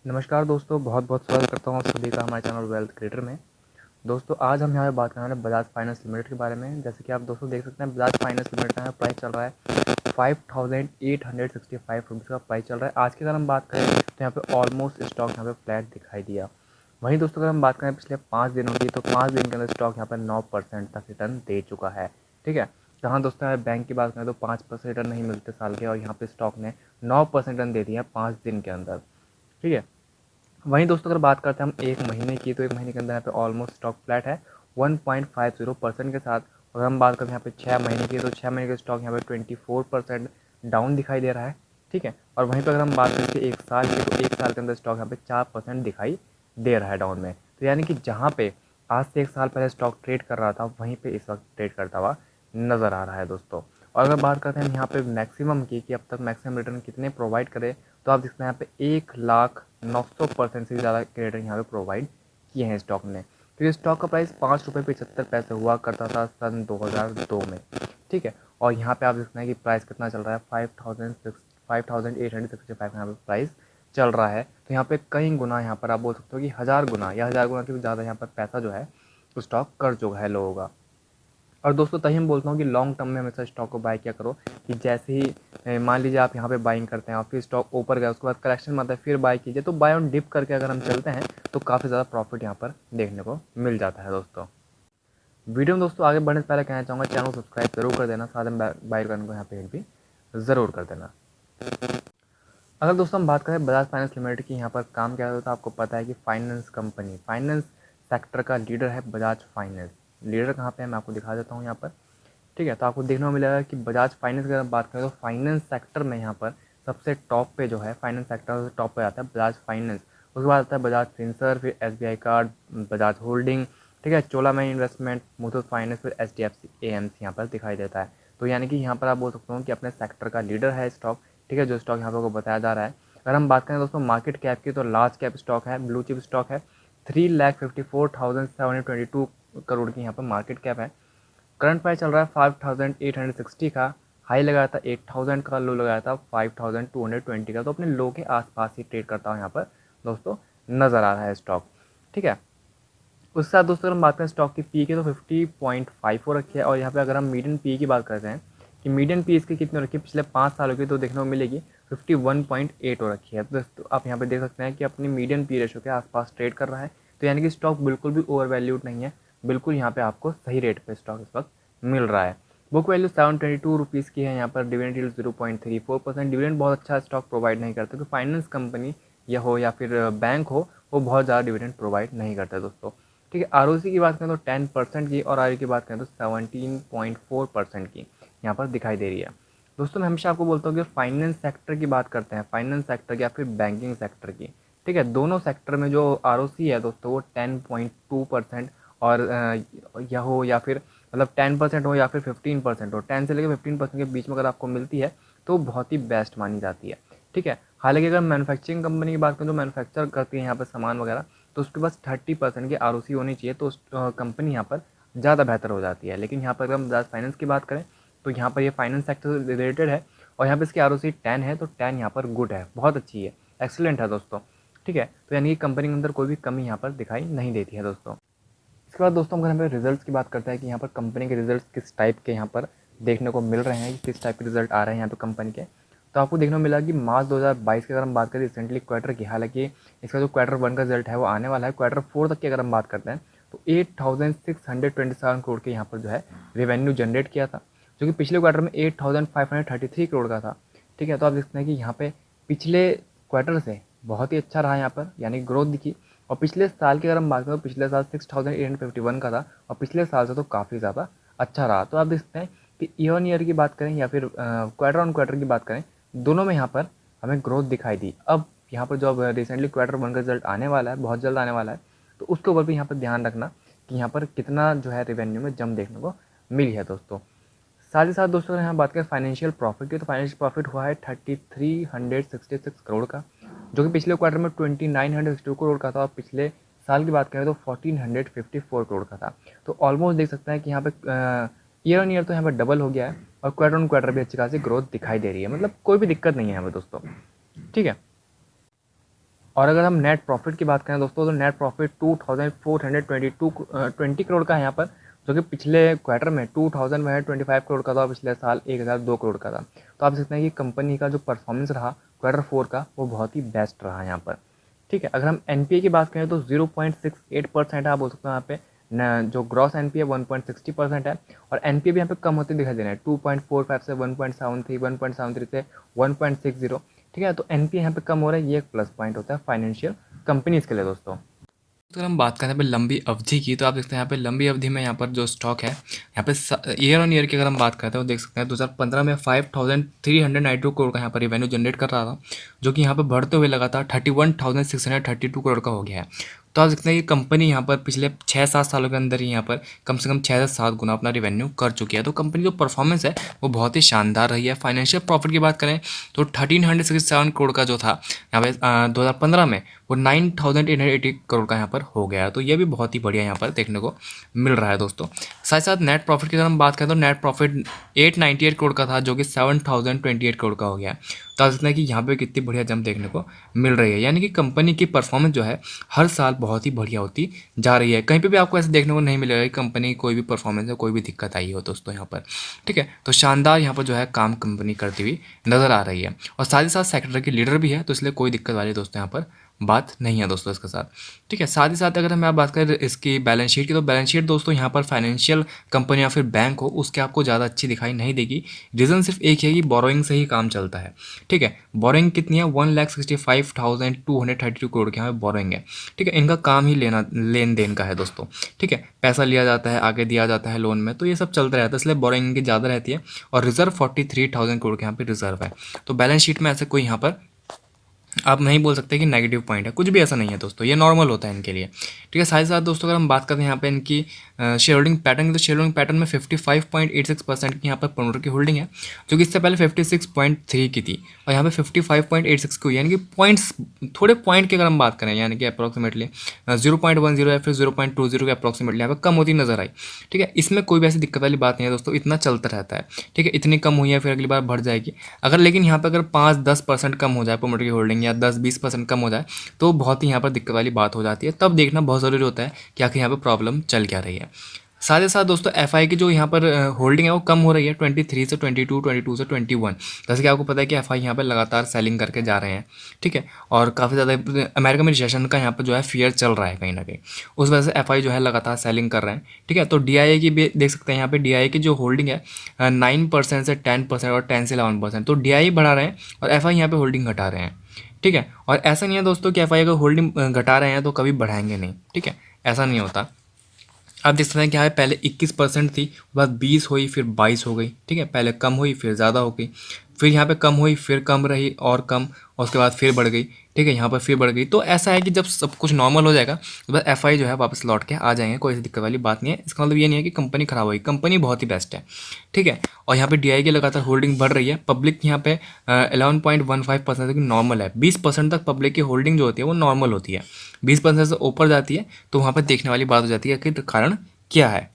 नमस्कार दोस्तों, बहुत बहुत स्वागत करता हूँ आप सभी का हमारे चैनल वेल्थ क्रिएटर में। दोस्तों आज हम यहाँ पे बात करने वाले बजाज फाइनेंस लिमिटेड के बारे में। जैसे कि आप दोस्तों देख सकते हैं, बजाज फाइनेंस लिमिटेड का प्राइस चल रहा है 5865 रुपीज़ का प्राइस चल रहा है। आज की अगर हम बात करें तो यहाँ पे ऑलमोस्ट स्टॉक यहाँ पे फ्लैट दिखाई दिया। वहीं दोस्तों अगर हम बात करें पिछले 5 दिनों की, तो 5 दिन के अंदर स्टॉक यहाँ पर 9% तक रिटर्न दे चुका है। ठीक है, जहाँ दोस्तों यहाँ बैंक की बात करें तो 5% रिटर्न नहीं मिलते साल के, और यहाँ पे स्टॉक ने 9% रिटर्न दे दिया 5 दिन के अंदर। ठीक है, वहीं दोस्तों अगर बात करते हैं हम एक महीने की, तो एक महीने के अंदर यहाँ पे ऑलमोस्ट स्टॉक फ्लैट है 1.50% के साथ। अगर हम बात करते हैं यहाँ पे 6 महीने की, तो 6 महीने के स्टॉक यहाँ पे 24% डाउन दिखाई दे रहा है। ठीक है, और वहीं पर अगर हम बात करते हैं एक साल की, तो एक साल के अंदर स्टॉक यहाँ पे 4% दिखाई दे रहा है डाउन में। तो यानी कि जहाँ पे आज से एक साल पहले स्टॉक ट्रेड कर रहा था, वहीं पर इस वक्त ट्रेड करता हुआ नज़र आ रहा है दोस्तों। और अगर बात करते हैं हम यहाँ पे मैक्सिमम की, कि अब तक मैक्सिमम रिटर्न कितने प्रोवाइड करे, तो आप देखते हैं यहाँ पे 1,09,000% से ज़्यादा के रिटर्न यहाँ पे प्रोवाइड किए हैं स्टॉक ने। तो ये स्टॉक का प्राइस 5 रुपये 75 पैसे हुआ करता था सन 2002 में। ठीक है, और यहाँ पे आप देखते हैं कि प्राइस कितना चल रहा है 5,865 यहाँ पे प्राइस चल रहा है। तो यहाँ पे कई गुना, यहाँ पर आप बोल सकते हो कि 1000 गुना या 1000 गुना से भी ज़्यादा यहाँ पर पैसा जो है स्टॉक कर चुका है लोगों का। और दोस्तों तभी मैं बोलता हूँ कि लॉन्ग टर्म में हमेशा स्टॉक को बाय किया करो। कि जैसे ही मान लीजिए आप यहाँ पे बाइंग करते हैं और फिर स्टॉक ऊपर गया, उसके बाद करेक्शन में आता है, फिर बाय कीजिए। तो बाय ऑन डिप करके अगर हम चलते हैं तो काफ़ी ज़्यादा प्रॉफिट यहाँ पर देखने को मिल जाता है दोस्तों। वीडियो में दोस्तों आगे बढ़ने से पहले कहना चाहूँगा, चैनल सब्सक्राइब जरूर कर देना, साथ में बाइल करने को यहाँ पे हिट भी ज़रूर कर देना। अगर दोस्तों हम बात करें बजाज फाइनेंस लिमिटेड की, यहाँ पर काम क्या होता है आपको पता है कि फाइनेंस कंपनी, फाइनेंस सेक्टर का लीडर है बजाज फाइनेंस। लीडर कहाँ पे है मैं आपको दिखा देता हूँ यहाँ पर। ठीक है, तो आपको देखने को मिलेगा कि बजाज फाइनेंस की अगर बात करें तो फाइनेंस सेक्टर में यहाँ पर सबसे टॉप पे जो है, फाइनेंस सेक्टर से टॉप पे आता है बजाज फाइनेंस। उसके बाद आता है बजाज फिनसर्व, फिर SBI कार्ड, बजाज होल्डिंग, ठीक है, चोलामंडलम इन्वेस्टमेंट, मुथूट फाइनेंस, फिर HDFC AMC यहाँ पर दिखाई देता है। तो यानी कि यहाँ पर आप बोल सकते हो कि अपने सेक्टर का लीडर है स्टॉक। ठीक है, जो स्टॉक यहाँ पर आपको बताया जा रहा है। अगर हम बात करें दोस्तों मार्केट कैप की, तो लार्ज कैप स्टॉक है, ब्लू चिप स्टॉक है, 3,54,722 करोड़ की यहाँ पर मार्केट कैप है। करंट प्राइस चल रहा है 5,860 का। हाई लगाया था 8,000 का, लो लगाया था 5,220 का। तो अपने लो के आसपास ही ट्रेड करता हूँ यहाँ पर दोस्तों नज़र आ रहा है स्टॉक। ठीक है, उसके साथ दोस्तों अगर हम बात करें स्टॉक की पी की, तो 50.5 हो रखी है। और यहाँ पे अगर हम मीडियन पी की बात करते हैं कि मीडियन पी इसकी कितनी हो रखी है पिछले 5 सालों की, तो देखने को मिलेगी 51.8 हो रखी है। तो दोस्तों आप यहाँ पे देख सकते हैं कि अपनी मीडियन पी रेशो के आसपास ट्रेड कर रहा है। तो यानी कि स्टॉक बिल्कुल भी ओवर वैल्यूड नहीं है, बिल्कुल यहाँ पे आपको सही रेट पे स्टॉक इस वक्त मिल रहा है। बुक वैल्यू 722 रुपीज़ की है। यहाँ पर डिविडेंड यील्ड 0.34%। डिविडेंड बहुत अच्छा स्टॉक प्रोवाइड नहीं करता, क्योंकि फाइनेंस कंपनी या हो या फिर बैंक हो, वो बहुत ज़्यादा डिविडेंड प्रोवाइड नहीं करता दोस्तों। ठीक है, ROC की बात करें तो 10% की, और ROE की बात करें तो 17.4% की यहाँ पर दिखाई दे रही है। दोस्तों मैं हमेशा आपको बोलता हूँ कि फाइनेंस सेक्टर की बात करते हैं, फाइनेंस सेक्टर की या फिर बैंकिंग सेक्टर की। ठीक है, दोनों सेक्टर में जो ROC है दोस्तों वो 10.2% और या हो या फिर मतलब 10% हो या फिर 15% हो, 10 से लेकर 15% के बीच में अगर आपको मिलती है तो बहुत ही बेस्ट मानी जाती है। ठीक है, हालांकि अगर मैन्युफैक्चरिंग कंपनी की बात करें, जो मैन्युफैक्चर करती है यहाँ पर सामान वगैरह, तो उसके पास 30% की ROC होनी चाहिए, तो उस कंपनी यहाँ पर ज़्यादा बेहतर हो जाती है। लेकिन यहाँ पर अगर हम बजाज फाइनेंस की बात करें, तो यहाँ पर ये फाइनेंस सेक्टर से रिलेटेड है, और यहाँ पर इसकी ROC 10 है, तो 10 यहाँ पर गुड है, बहुत अच्छी है, एक्सीलेंट है दोस्तों। ठीक है, तो यानी कि कंपनी के अंदर कोई भी कमी यहाँ पर दिखाई नहीं देती है दोस्तों। इसके बाद दोस्तों अगर हम रिजल्ट्स की बात करते हैं कि यहाँ पर कंपनी के रिजल्ट्स किस टाइप के यहाँ पर देखने को मिल रहे हैं, किस टाइप के रिजल्ट आ रहे हैं यहाँ पर कंपनी के, तो आपको देखने को मिला कि मार्च 2022 की अगर हम बात करें रिसेंटली क्वार्टर की, हालांकि इसका जो Q1 का रिजल्ट है वो आने वाला है, Q4 तक की अगर हम बात करते हैं, तो 8,627 करोड़ के यहाँ पर जो है रेवेन्यू जनरेट किया था, जो कि पिछले क्वार्टर में 8,533 करोड़ का था। ठीक है, तो आप देखते हैं कि यहाँ पे पिछले क्वार्टर से बहुत ही अच्छा रहा यहाँ पर, यानी ग्रोथ दिखी। और पिछले साल की अगर हम बात करें, तो पिछले साल 6,851 का था, और पिछले साल से तो काफ़ी ज़्यादा अच्छा रहा। तो आप देखते हैं कि ईयर ऑन ईयर की बात करें या फिर क्वार्टर ऑन क्वार्टर की बात करें, दोनों में यहाँ पर हमें ग्रोथ दिखाई दी। अब यहाँ पर जो अब रिसेंटली Q1 का रिजल्ट आने वाला है, बहुत जल्द आने वाला है, तो उसके ऊपर भी यहाँ पर ध्यान रखना कि यहाँ पर कितना जो है रेवेन्यू में जंप देखने को मिली है दोस्तों। साथ ही साथ दोस्तों यहाँ बात करें फाइनेंशियल प्रॉफिट की, तो फाइनेंशियल प्रॉफिट हुआ है 3,366 करोड़ का, जो कि पिछले क्वार्टर में 2,962 करोड़ का था, और पिछले साल की बात करें तो 1,454 करोड़ का था। तो ऑलमोस्ट देख सकते हैं कि यहाँ पे ईयर ऑन ईयर तो यहाँ पर डबल हो गया है, और क्वार्टर ऑन क्वार्टर भी अच्छी खासी ग्रोथ दिखाई दे रही है, मतलब कोई भी दिक्कत नहीं है यहाँ पर दोस्तों। ठीक है, और अगर हम नेट प्रॉफिट की बात करें दोस्तों, तो नेट प्रॉफिट 2420 करोड़ का है यहाँ पर, जो कि पिछले क्वार्टर में 2125 करोड़ का था, पिछले साल 1002 करोड़ का था। तो आप सकते हैं कि कंपनी का जो परफॉर्मेंस रहा क्वार्टर 4 का वो बहुत ही बेस्ट रहा यहाँ पर। ठीक है, अगर हम एनपीए की बात करें तो 0.68% है, आप बोल सकते हो यहाँ पे जो ग्रॉस एनपीए 1.60% है, और एनपीए भी यहाँ पे कम होते दिखाई दे रहे हैं 2.45 से 1.73, 1.73 से 1.60। ठीक है, तो एनपीए यहाँ पे कम हो रहा है, ये एक प्लस पॉइंट होता है फाइनेंशियल कंपनीज के लिए दोस्तों। अगर हम बात करें यहाँ पे लंबी अवधि की, तो आप देखते हैं यहाँ पे लंबी अवधि में यहाँ पर जो स्टॉक है यहाँ पे ईयर ऑन ईयर की अगर हम बात करते हैं तो देख सकते हैं 2015 में 5392 करोड़ का यहाँ पर रेवेन्यू जनरेट कर रहा था, जो कि यहाँ पे बढ़ते हुए लगातार 31,632 करोड़ का हो गया है। तो आप देखते हैं कि कंपनी यहाँ पर पिछले 6-7 सालों के अंदर ही यहाँ पर कम से कम 6 से 7 गुना अपना रेवेन्यू कर चुकी है। तो कंपनी जो परफॉर्मेंस है वो बहुत ही शानदार रही है। फाइनेंशियल प्रॉफिट की बात करें तो 1367 करोड़ का जो था यहाँ पे 2015 में, वो 9880 करोड़ का यहाँ पर हो गया। तो ये भी बहुत ही बढ़िया यहाँ पर देखने को मिल रहा है दोस्तों। साथ साथ नेट प्रॉफिट की अगर हम बात करें तो नेट प्रॉफिट 898 करोड़ का था, जो कि 7028 करोड़ का हो गया। तो आप सकते हैं कि यहाँ पे कितनी बढ़िया जंप देखने को मिल रही है, यानी कि कंपनी की परफॉर्मेंस जो है हर साल बहुत ही बढ़िया होती जा रही है। कहीं पे भी आपको ऐसे देखने को नहीं मिलेगा कि कंपनी कोई भी परफॉर्मेंस में कोई भी दिक्कत आई हो दोस्तों यहाँ पर। ठीक है, तो शानदार यहाँ पर जो है काम कंपनी करती हुई नज़र आ रही है, और साथ ही साथ सेक्टर की लीडर भी है, तो इसलिए कोई दिक्कत वाली दोस्तों यहाँ पर बात नहीं है दोस्तों इसके साथ। ठीक है, साथ ही साथ अगर हम बात करें इसकी बैलेंस शीट की, तो बैलेंस शीट दोस्तों यहाँ पर फाइनेंशियल कंपनी या फिर बैंक हो उसके आपको ज़्यादा अच्छी दिखाई नहीं देगी। रीज़न सिर्फ एक है कि बोरोइंग से ही काम चलता है। ठीक है, बोरोइंग कितनी है, 1,65,232 करोड़ की यहाँ पे बोरोइंग है। ठीक है, इनका काम ही लेन देन का है दोस्तों। ठीक है, पैसा लिया जाता है, आगे दिया जाता है लोन में, तो ये सब चलता रहता है, इसलिए बोरोइंग इनकी ज़्यादा रहती है, और रिजर्व 43,000 करोड़ के यहाँ पे रिजर्व है। तो बैलेंस शीट में ऐसे कोई यहाँ पर आप नहीं बोल सकते कि नेगेटिव पॉइंट है, कुछ भी ऐसा नहीं है दोस्तों, ये नॉर्मल होता है इनके लिए। ठीक है, साथ ही साथ दोस्तों अगर हम बात करते हैं यहाँ पे इनकी शेयर होल्डिंग पैटर्न की, तो शेयर होल्डिंग पैटर्न में 55.86% की यहाँ पर प्रमोटर की होल्डिंग है, जो कि इससे पहले 56.3 की थी, और यहाँ पे 55.86 की हुई, यानी कि पॉइंट्स थोड़े पॉइंट की अगर हम बात करें, यानी कि अप्रॉक्सीमेटली 0.10 या फिर 0.20 के अप्रॉक्सीमेटली यहाँ पर कम होती नजर आई। ठीक है, इसमें कोई भी ऐसी दिक्कत वाली बात नहीं है दोस्तों, इतना चलता रहता है। ठीक है, इतनी कम हुई है फिर अगली बार बढ़ जाएगी। अगर लेकिन यहाँ पर अगर 5-10% कम हो जाए प्रमोटर की होल्डिंग, या 10-20% कम हो जाए, तो बहुत ही यहाँ पर दिक्कत वाली बात हो जाती है। तब देखना बहुत ज़रूरी होता है कि आखिर यहाँ पर प्रॉब्लम चल क्या रही है। साथ ही साथ दोस्तों एफआई की जो यहाँ पर होल्डिंग है वो कम हो रही है 23 से 22, 22 से 21। जैसे कि आपको पता है कि एफआई यहाँ पर लगातार सेलिंग करके जा रहे हैं। ठीक है, और काफ़ी ज़्यादा अमेरिका में रिसेशन का यहाँ पर जो है फियर चल रहा है कहीं ना कहीं, उस वजह से एफआई जो है लगातार सेलिंग कर रहे हैं। ठीक है, तो डीआईए की भी देख सकते हैं, यहाँ पे डीआईए की जो होल्डिंग है 9% से 10% और 10 से 11%, तो डीआईए बढ़ा रहे हैं और एफआई यहाँ पे होल्डिंग घटा रहे हैं। ठीक है, और ऐसा नहीं है दोस्तों कि एफआई अगर होल्डिंग घटा रहे हैं तो कभी बढ़ाएंगे नहीं। ठीक है, ऐसा नहीं होता। आप देख सकते हैं कि यहाँ पे पहले 21% थी, उसके बाद 20 हुई, फिर 22 हो गई। ठीक है, पहले कम हुई फिर ज़्यादा हो गई, फिर यहाँ पे कम हुई फिर कम रही और कम, और उसके बाद फिर बढ़ गई। ठीक है, यहाँ पर फिर बढ़ गई। तो ऐसा है कि जब सब कुछ नॉर्मल हो जाएगा तो बस एफआई जो है वापस लौट के आ जाएंगे, कोई ऐसी दिक्कत वाली बात नहीं है। इसका मतलब ये नहीं है कि कंपनी खराब होगी, कंपनी बहुत ही बेस्ट है। ठीक है, और यहाँ पे डीआई की लगातार होल्डिंग बढ़ रही है। पब्लिक यहाँ पे 11.15% की नॉर्मल है। 20% तक पब्लिक की होल्डिंग जो होती है वो नॉर्मल होती है, 20% से ऊपर जाती है तो वहाँ पर देखने वाली बात हो जाती है कि कारण क्या है।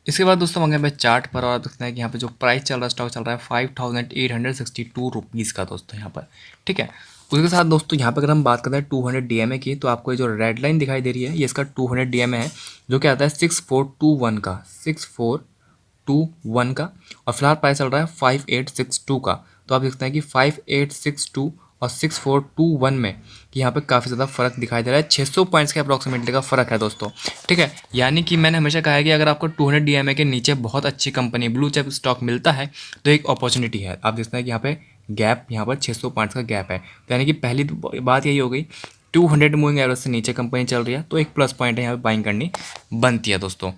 इसके बाद दोस्तों मंगे पे चार्ट पर, और देखते हैं कि यहाँ पे जो प्राइस चल रहा है, स्टॉक चल रहा है 5862 रुपीज़ का दोस्तों यहाँ पर। ठीक है, उसके साथ दोस्तों यहाँ पर अगर हम बात करते हैं 200 डीएमए की, तो आपको ये जो रेड लाइन दिखाई दे रही है ये इसका 200 डीएमए है, जो कि आता है 6421 का, 6421 का, और फिलहाल प्राइस चल रहा है 5862 का। तो आप देखते हैं कि 5862 और 6421 में कि यहाँ पे काफ़ी ज़्यादा फर्क दिखाई दे रहा है, 600 पॉइंट्स के अप्रॉक्सीमेटली का फ़र्क है दोस्तों। ठीक है, यानी कि मैंने हमेशा कहा है कि अगर आपको 200 डीएमए के नीचे बहुत अच्छी कंपनी ब्लू चिप स्टॉक मिलता है तो एक अपॉर्चुनिटी है। आप देखते हैं कि यहाँ पे गैप, यहाँ पर 600 पॉइंट्स का गैप है, तो यानी कि पहली बात यही हो गई 200 मूविंग एवरेज से नीचे कंपनी चल रही है, तो एक प्लस पॉइंट है, यहाँ पर बाइंग करनी बनती है दोस्तों।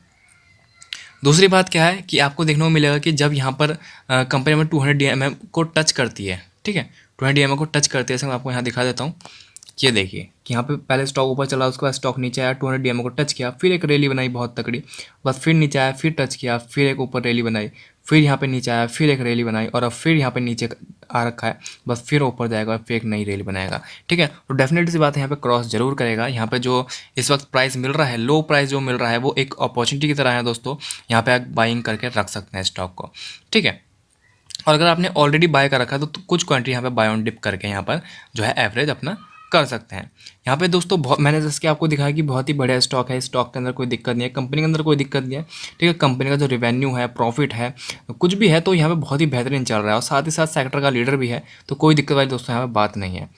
दूसरी बात क्या है कि आपको देखने को मिलेगा कि जब यहाँ पर कंपनी में 200 डीएमए को टच करती है, ठीक है, 200 डीएमए को टच करती है, जैसे मैं आपको यहाँ दिखा देता हूँ। ये देखिए कि यहाँ पे पहले स्टॉक ऊपर चला, उसके बाद स्टॉक नीचे आया, 200 डीएमए को टच किया, फिर एक रैली बनाई बहुत तकड़ी, बस फिर नीचे आया, फिर टच किया, फिर एक ऊपर रैली बनाई, फिर यहाँ पे नीचे आया, फिर एक रैली बनाई, और अब फिर यहाँ पे नीचे आ रखा है, बस फिर ऊपर जाएगा और फिर एक नई रैली बनाएगा। ठीक है, तो डेफिनेटली सी बात है, यहाँ पे क्रॉस जरूर करेगा। यहाँ पे जो इस वक्त प्राइस मिल रहा है, लो प्राइस जो मिल रहा है, वो एक अपॉर्चुनिटी की तरह है दोस्तों, यहाँ पे आप बाइंग करके रख सकते हैं स्टॉक को। ठीक है, और अगर आपने ऑलरेडी बाय कर रखा है तो कुछ क्वांटिटी यहाँ पे बाय ऑन डिप करके यहाँ पर जो है एवरेज अपना कर सकते हैं। यहाँ पे दोस्तों बहुत मैंने जैसे कि आपको दिखाया कि बहुत ही बढ़िया स्टॉक है, स्टॉक के अंदर कोई दिक्कत नहीं है, कंपनी के अंदर कोई दिक्कत नहीं है, ठीक है। कंपनी का जो रेवेन्यू है, प्रॉफिट है, कुछ भी है तो यहाँ पे बहुत ही बेहतरीन चल रहा है और साथ ही साथ सेक्टर का लीडर भी है, तो कोई दिक्कत वाली दोस्तों यहाँ पे बात नहीं है,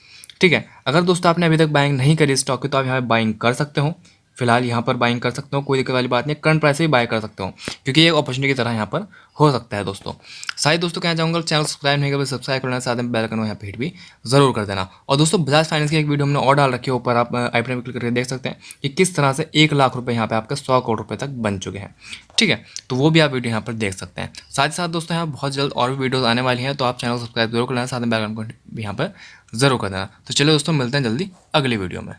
ठीक है। अगर दोस्तों आपने अभी तक बाइंग नहीं करी स्टॉक की तो आप यहाँ पे बाइंग कर सकते हो, फिलहाल यहाँ पर बाइंग कर सकते हो, कोई दिक्कत वाली बात नहीं है, करंट प्राइस से भी बाय कर सकते हो क्योंकि ये अपॉर्चुनिटी की तरह यहाँ पर हो सकता है दोस्तों। सारे दोस्तों कहना चाहूँगा चैनल सब्सक्राइब नहीं कर सब्सक्राइब करना, साथ में बेल आइकन यहाँ पे हिट भी जरूर कर देना। और दोस्तों बजाज फाइनेंस की एक वीडियो हमने और डाल रखी है, ऊपर आप आई बटन पर क्लिक करके देख सकते हैं कि किस तरह से 1 लाख रुपये यहाँ पे आपके 100 करोड़ रुपये तक बन चुके हैं, ठीक है। तो वो भी आप वीडियो यहाँ पर देख सकते हैं। साथ ही साथ दोस्तों यहाँ बहुत जल्द और भी वीडियोज़ आने वाली हैं, तो आप चैनल सब्सक्राइब जरूर कर लेना, साथ में बेल आइकन भी यहाँ पर जरूर कर देना। तो चलिए दोस्तों मिलते हैं जल्दी अगली वीडियो में।